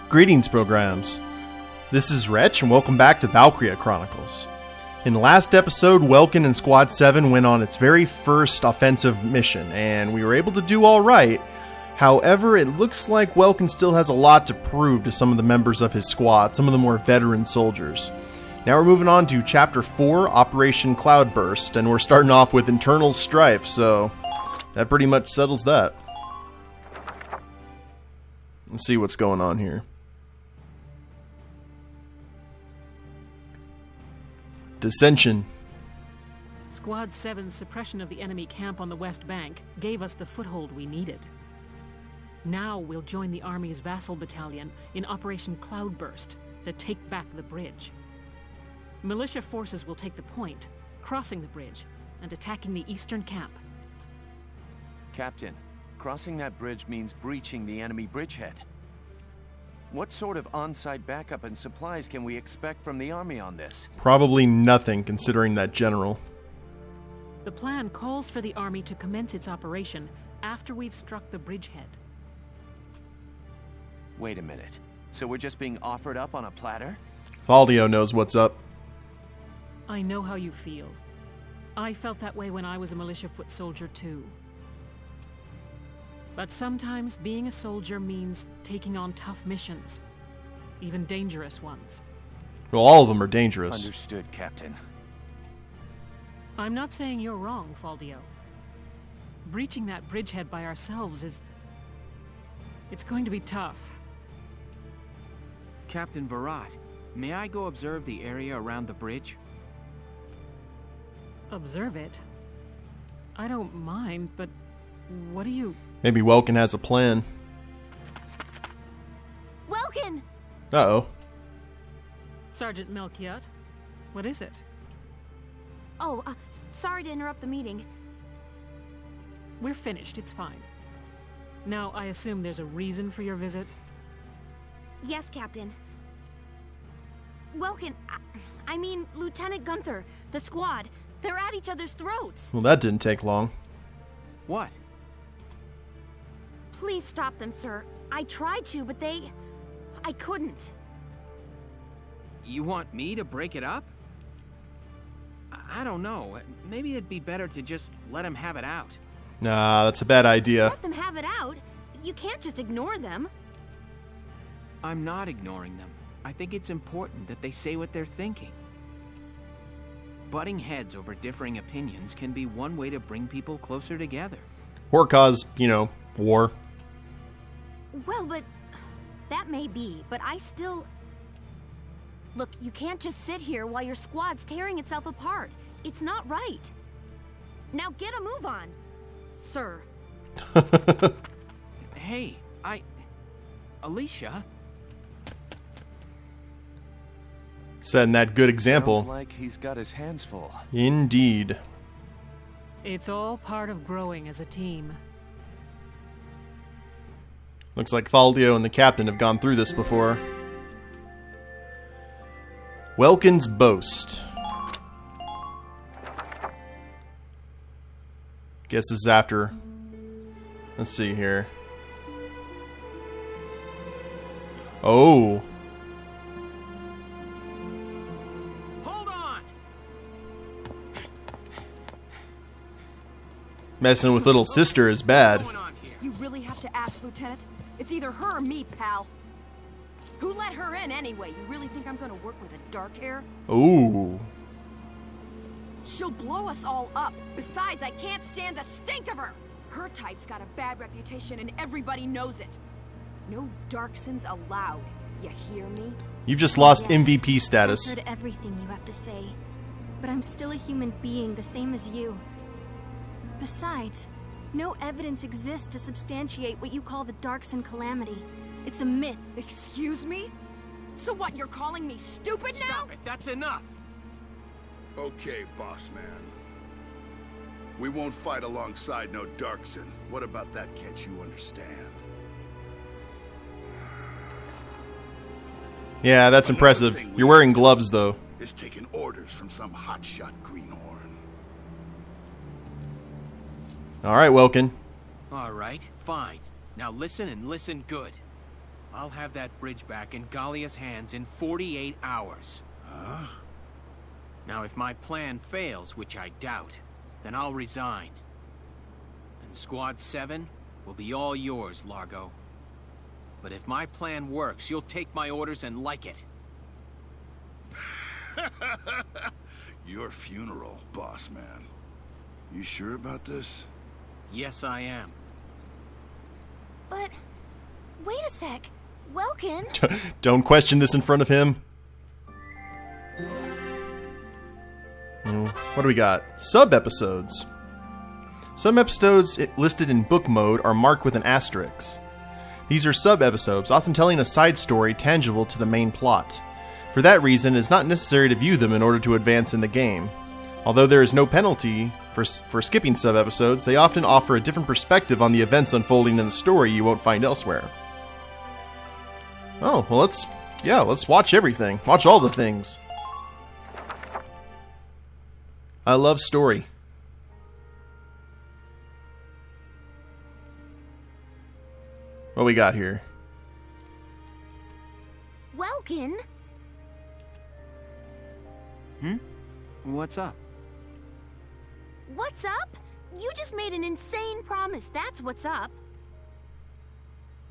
Greetings, programs. This is Wretch, and welcome back to Valkyria Chronicles. In the last episode, Welkin and Squad 7 went on its very first offensive mission, and we were able to do all right. However, it looks like Welkin still has a lot to prove to some of the members of his squad, some of the more veteran soldiers. Now we're moving on to Chapter 4, Operation Cloudburst, and we're starting off with internal strife, so that pretty much settles that. Let's see what's going on here. Dissension. Squad 7's suppression of the enemy camp on the west bank gave us the foothold we needed. Now we'll join the Army's vassal battalion in Operation Cloudburst to take back the bridge. Militia forces will take the point, crossing the bridge and attacking the eastern camp. Captain, crossing that bridge means breaching the enemy bridgehead. What sort of on-site backup and supplies can we expect from the Army on this? Probably nothing, considering that general. The plan calls for the Army to commence its operation after we've struck the bridgehead. Wait a minute. So we're just being offered up on a platter? Valdio knows what's up. I know how you feel. I felt that way when I was a militia foot soldier too. But sometimes being a soldier means taking on tough missions, even dangerous ones. Well, all of them are dangerous. Understood, Captain. I'm not saying you're wrong, Valdio. Breaching that bridgehead by ourselves it's going to be tough. Captain Virat, may I go observe the area around the bridge? Observe it? I don't mind, but what do you... Maybe Welkin has a plan. Welkin! Uh-oh. Sergeant Melchiot, what is it? Oh, sorry to interrupt the meeting. We're finished, it's fine. Now, I assume there's a reason for your visit? Yes, Captain. Welkin, I mean, Lieutenant Gunther, the squad, they're at each other's throats. Well, that didn't take long. What? Please stop them, sir. I tried to, but I couldn't. You want me to break it up? I don't know. Maybe it'd be better to just let him have it out. Nah, that's a bad idea. Let them have it out? You can't just ignore them. I'm not ignoring them. I think it's important that they say what they're thinking. Butting heads over differing opinions can be one way to bring people closer together. Or cause, war. Well, but that may be, but I still... Look, you can't just sit here while your squad's tearing itself apart. It's not right. Now get a move on, sir. Hey, Alicia? Setting that good example. Sounds like he's got his hands full. Indeed. It's all part of growing as a team. Looks like Valdio and the captain have gone through this before. Welkin's boast. Guess this is after. Let's see here. Oh. Hold on! Messing with little sister is bad. What's going on here? You really have to ask, Lieutenant? It's either her or me, pal. Who let her in anyway? You really think I'm gonna work with a dark hair? Ooh. She'll blow us all up. Besides, I can't stand the stink of her. Her type's got a bad reputation and everybody knows it. No Darcsens allowed. You hear me? You've just lost Yes, MVP status. I've heard everything you have to say, but I'm still a human being the same as you. Besides, no evidence exists to substantiate what you call the Darcsen calamity. It's a myth. Excuse me? So what, you're calling me stupid now? Stop it, that's enough! Okay, boss man. We won't fight alongside no Darcsen. What about that can't you understand? Yeah, that's impressive. You're wearing gloves, though. Is taking orders from some hotshot greenhorn. Alright, Welkin. Alright, fine. Now listen and listen good. I'll have that bridge back in Gallia's hands in 48 hours. Huh? Now, if my plan fails, which I doubt, then I'll resign. And Squad 7 will be all yours, Largo. But if my plan works, you'll take my orders and like it. Your funeral, boss man. You sure about this? Yes, I am. But... wait a sec. Welkin? Don't question this in front of him. What do we got? Sub-episodes. Some episodes listed in book mode are marked with an asterisk. These are sub-episodes, often telling a side story tangible to the main plot. For that reason, it is not necessary to view them in order to advance in the game. Although there is no penalty for skipping sub-episodes, they often offer a different perspective on the events unfolding in the story you won't find elsewhere. Oh, well let's watch everything. Watch all the things. I love story. What we got here? Welkin? What's up? What's up? You just made an insane promise, that's what's up.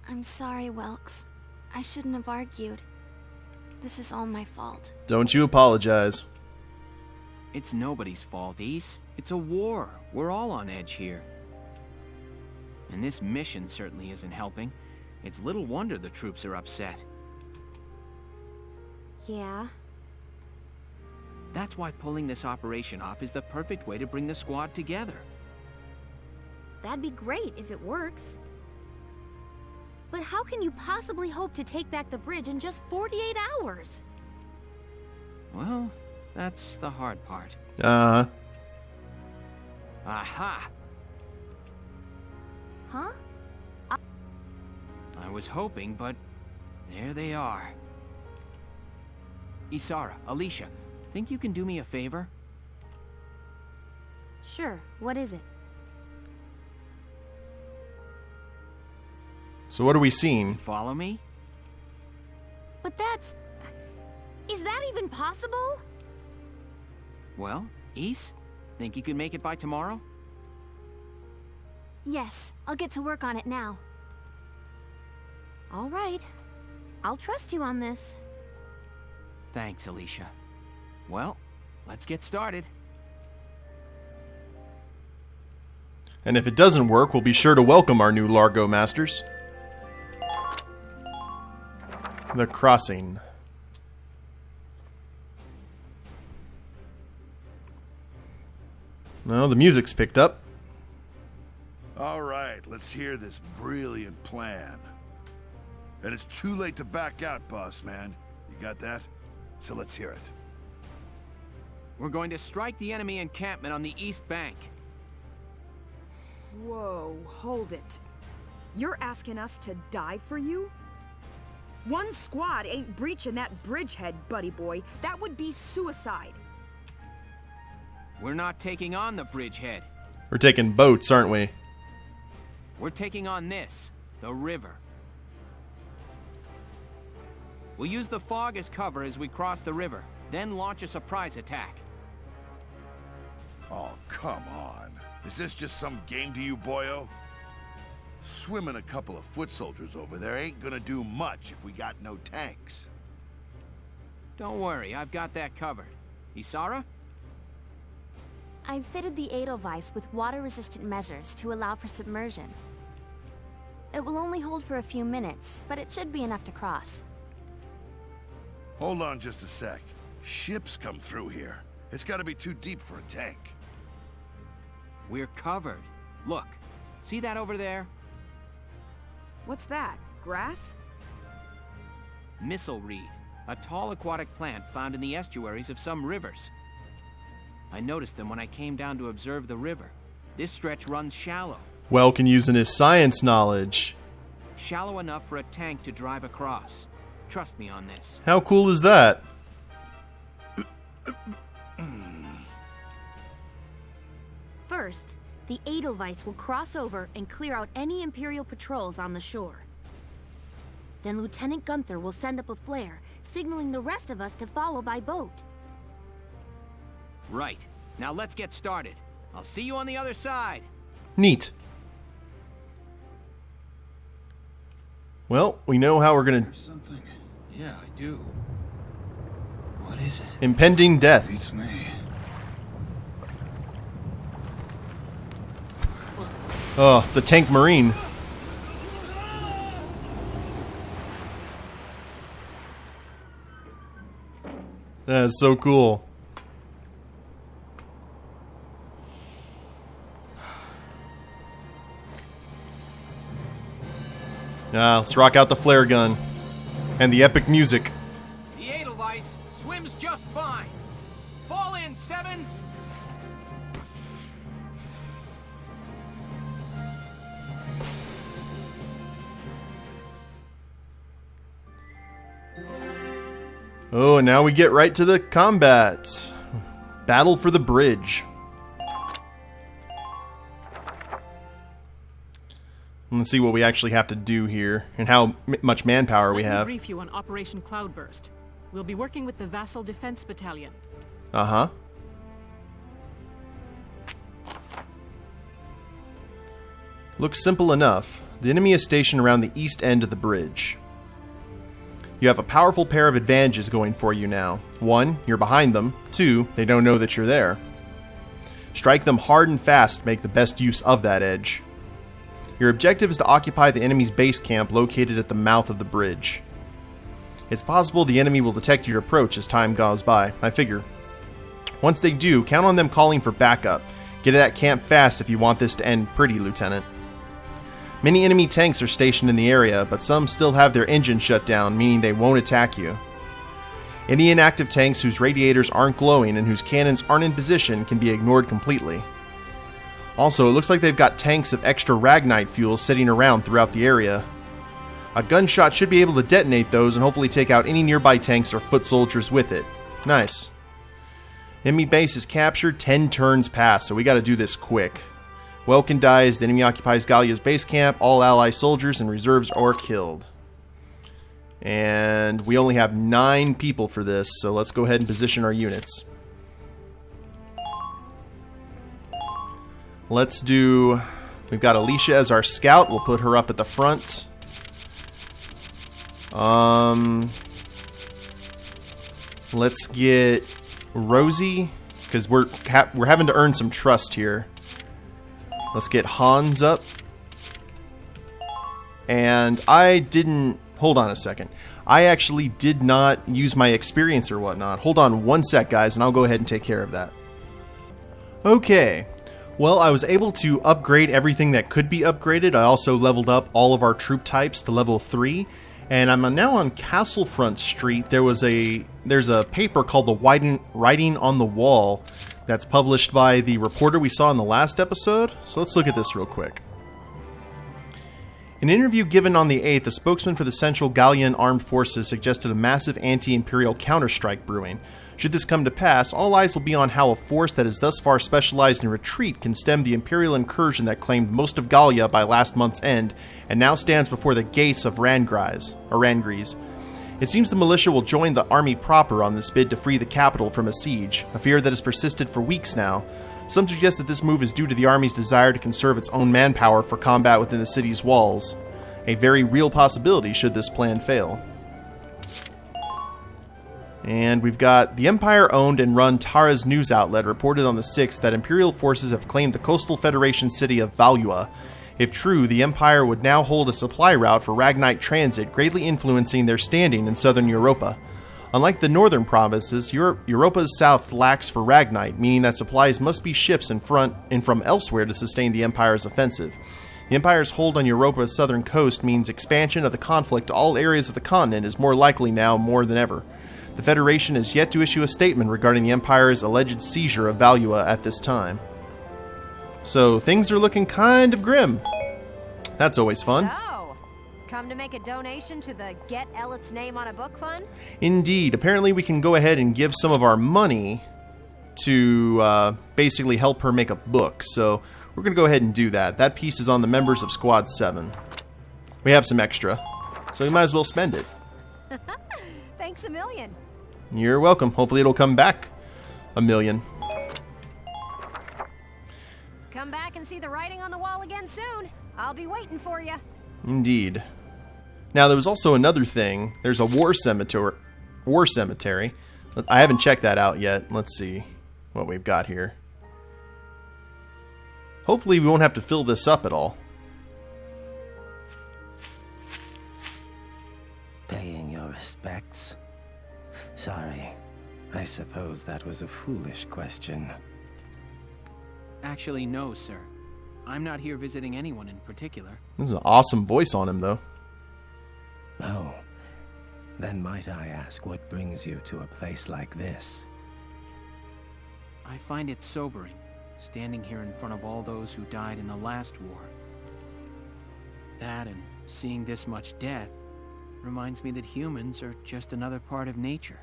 I'm sorry, Welks. I shouldn't have argued. This is all my fault. Don't you apologize. It's nobody's fault, Ace. It's a war. We're all on edge here. And this mission certainly isn't helping. It's little wonder the troops are upset. Yeah. That's why pulling this operation off is the perfect way to bring the squad together. That'd be great if it works. But how can you possibly hope to take back the bridge in just 48 hours? Well, that's the hard part. Uh-huh. Aha! Huh? I was hoping, but there they are. Isara, Alicia, think you can do me a favor? Sure, what is it? So what are we seeing? Follow me? But that's... is that even possible? Well, Ys, think you can make it by tomorrow? Yes, I'll get to work on it now. All right. I'll trust you on this. Thanks, Alicia. Well, let's get started. And if it doesn't work, we'll be sure to welcome our new Largo Masters. The Crossing. Well, the music's picked up. All right, let's hear this brilliant plan. And it's too late to back out, boss man. You got that? So let's hear it. We're going to strike the enemy encampment on the east bank. Whoa, hold it. You're asking us to die for you? One squad ain't breaching that bridgehead, buddy boy. That would be suicide. We're not taking on the bridgehead. We're taking boats, aren't we? We're taking on this, the river. We'll use the fog as cover as we cross the river, then launch a surprise attack. Oh, come on. Is this just some game to you, boyo? Swimming a couple of foot soldiers over there ain't gonna do much if we got no tanks. Don't worry, I've got that covered. Isara? I've fitted the Edelweiss with water-resistant measures to allow for submersion. It will only hold for a few minutes, but it should be enough to cross. Hold on just a sec. Ships come through here. It's gotta be too deep for a tank. We're covered. Look, see that over there? What's that? Grass? Mistlereed, a tall aquatic plant found in the estuaries of some rivers. I noticed them when I came down to observe the river. This stretch runs shallow. Welkin using his science knowledge. Shallow enough for a tank to drive across. Trust me on this. How cool is that? First, the Edelweiss will cross over and clear out any Imperial patrols on the shore. then Lieutenant Gunther will send up a flare, signaling the rest of us to follow by boat. Right. Now let's get started. I'll see you on the other side. Neat. Well, we know how we're gonna... Something. Yeah, I do. What is it? Impending death. Beats me. Oh, it's a tank marine. That is so cool. Let's rock out the flare gun. And the epic music. The Edelweiss swims just fine. Fall in, Sevens! Oh, and now we get right to the combat. Battle for the bridge. Let's see what we actually have to do here, and how much manpower we have. Let me brief you on Operation Cloudburst. We'll be working with the Vassal Defense Battalion. Uh-huh. Looks simple enough. The enemy is stationed around the east end of the bridge. You have a powerful pair of advantages going for you now. 1, you're behind them. 2, they don't know that you're there. Strike them hard and fast to make the best use of that edge. Your objective is to occupy the enemy's base camp located at the mouth of the bridge. It's possible the enemy will detect your approach as time goes by, I figure. Once they do, count on them calling for backup. Get to that camp fast if you want this to end pretty, Lieutenant. Many enemy tanks are stationed in the area, but some still have their engine shut down, meaning they won't attack you. Any inactive tanks whose radiators aren't glowing and whose cannons aren't in position can be ignored completely. Also, it looks like they've got tanks of extra Ragnite fuel sitting around throughout the area. A gunshot should be able to detonate those and hopefully take out any nearby tanks or foot soldiers with it. Nice. Enemy base is captured, 10 turns pass, so we gotta do this quick. Welkin dies, the enemy occupies Gallia's base camp, all ally soldiers and reserves are killed. And we only have 9 people for this, so let's go ahead and position our units. Let's do... We've got Alicia as our scout. We'll put her up at the front. Let's get Rosie, because we're having to earn some trust here. Let's get Hans up. And I didn't... Hold on a second. I actually did not use my experience or whatnot. Hold on one sec, guys, and I'll go ahead and take care of that. Okay. Well, I was able to upgrade everything that could be upgraded. I also leveled up all of our troop types to level 3. And I'm now on Castlefront Street. There's a paper called The Writing on the Wall that's published by the reporter we saw in the last episode. So let's look at this real quick. In an interview given on the 8th, a spokesman for the Central Gallian Armed Forces suggested a massive anti-imperial counterstrike brewing. Should this come to pass, all eyes will be on how a force that is thus far specialized in retreat can stem the imperial incursion that claimed most of Gallia by last month's end, and now stands before the gates of Rangries. It seems the militia will join the army proper on this bid to free the capital from a siege, a fear that has persisted for weeks now. Some suggest that this move is due to the army's desire to conserve its own manpower for combat within the city's walls. A very real possibility should this plan fail. And we've got the Empire-owned and run Tara's news outlet reported on the 6th that Imperial forces have claimed the coastal Federation city of Valua. If true, the Empire would now hold a supply route for Ragnite transit, greatly influencing their standing in southern Europa. Unlike the northern provinces, Europa's south lacks for Ragnite, meaning that supplies must be ships in front and from elsewhere to sustain the Empire's offensive. The Empire's hold on Europa's southern coast means expansion of the conflict to all areas of the continent is more likely now more than ever. The Federation has yet to issue a statement regarding the Empire's alleged seizure of Valua at this time. So, things are looking kind of grim. That's always fun. So, come to make a donation to the Get Ellet's Name on a Book Fund? Indeed. Apparently we can go ahead and give some of our money to basically help her make a book. So, we're going to go ahead and do that. That piece is on the members of Squad 7. We have some extra. so you might as well spend it. Thanks a million. You're welcome. Hopefully it'll come back a million. Come back and see the writing on the wall again soon. I'll be waiting for you. Indeed. Now, there was also another thing. There's a war cemetery. I haven't checked that out yet. Let's see what we've got here. Hopefully we won't have to fill this up at all. Paying your respects? Sorry. I suppose that was a foolish question. Actually, no, sir. I'm not here visiting anyone in particular. This is an awesome voice on him, though. Oh. Then might I ask what brings you to a place like this? I find it sobering, standing here in front of all those who died in the last war. That and seeing this much death reminds me that humans are just another part of nature.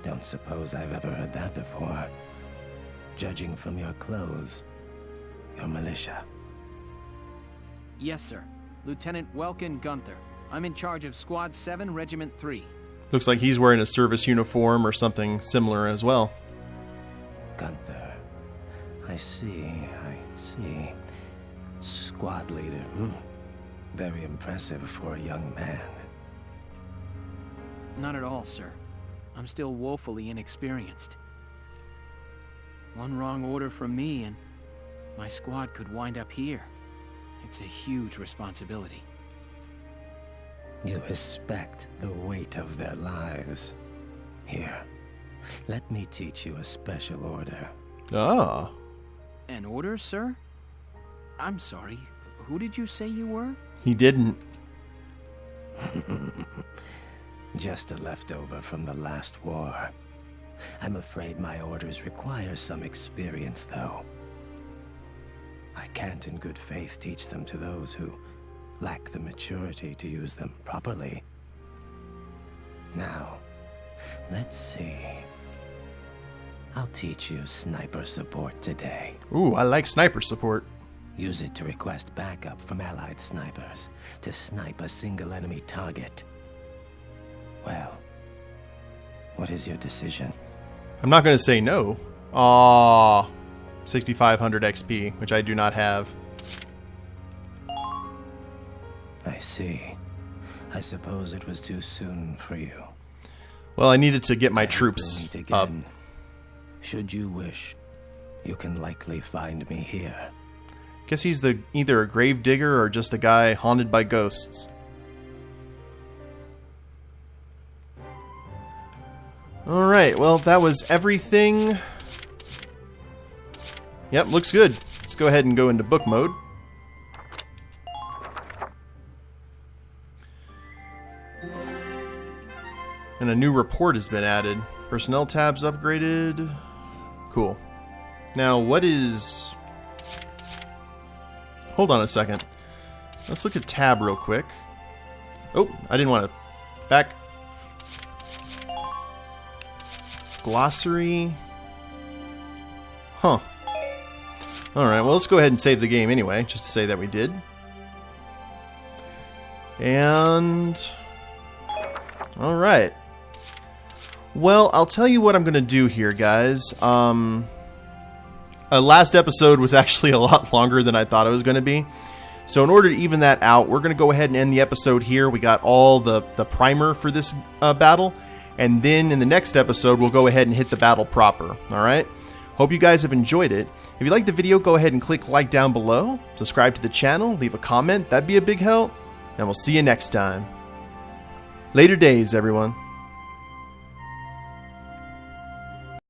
Don't suppose I've ever heard that before. Judging from your clothes, you're militia. Yes, sir. Lieutenant Welkin Gunther. I'm in charge of Squad 7, Regiment 3. Looks like he's wearing a service uniform or something similar as well. Gunther. I see. Squad leader. Very impressive for a young man. Not at all, sir. I'm still woefully inexperienced. One wrong order from me and my squad could wind up here. It's a huge responsibility. You respect the weight of their lives. Here, let me teach you a special order. Ah. An order, sir? I'm sorry. Who did you say you were? He didn't. Just a leftover from the last war. I'm afraid my orders require some experience, though. I can't in good faith teach them to those who lack the maturity to use them properly. Now, let's see. I'll teach you sniper support today. Ooh, I like sniper support. Use it to request backup from allied snipers to snipe a single enemy target. Well, what is your decision? I'm not going to say no. Aww. 6,500 XP, which I do not have. I see. I suppose it was too soon for you. Well, I needed to get my troops up. Should you wish, you can likely find me here. Guess he's either a grave digger or just a guy haunted by ghosts. Alright, well, that was everything. Yep, looks good. Let's go ahead and go into book mode. And a new report has been added. Personnel tabs upgraded. Cool. Now, what is... Hold on a second. Let's look at tab real quick. Oh, I didn't want to... Back. Glossary. Huh. Alright, well, let's go ahead and save the game anyway, just to say that we did. And... Alright. Well, I'll tell you what I'm going to do here, guys. Last episode was actually a lot longer than I thought it was going to be. So in order to even that out, we're going to go ahead and end the episode here. We got all the primer for this battle. And then in the next episode, we'll go ahead and hit the battle proper. Alright? Hope you guys have enjoyed it. If you liked the video, go ahead and click like down below. Subscribe to the channel. Leave a comment. That'd be a big help. And we'll see you next time. Later days, everyone.